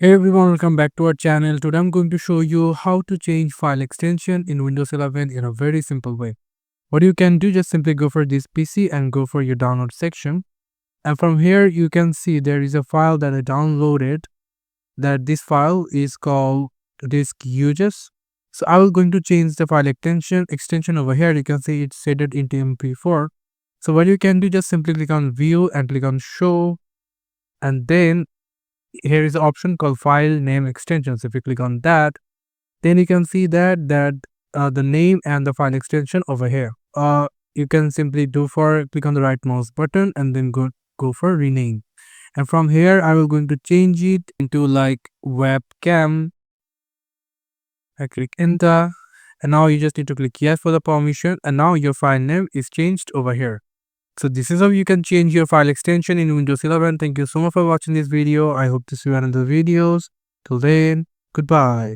Hey everyone, welcome back to our channel. Today I'm going to show you how to change file extension in Windows 11 in a very simple way. What you can do, just simply go for this PC and go for your download section. And from here you can see there is a file that I downloaded. That this file is called docx. So I was going to change the file extension over here. You can see it's set it into MP4. So what you can do, just simply click on view and click on show, and then here is the option called file name extensions. If you click on that, then you can see that the name and the file extension over here. You can simply click on the right mouse button and then go for rename. And from here I will going to change it into like webcam. I click enter, and now you just need to click yes for the permission, and now your file name is changed over here. So this is how you can change your file extension in Windows 11. Thank you so much for watching this video. I hope to see you in other videos. Till then, goodbye.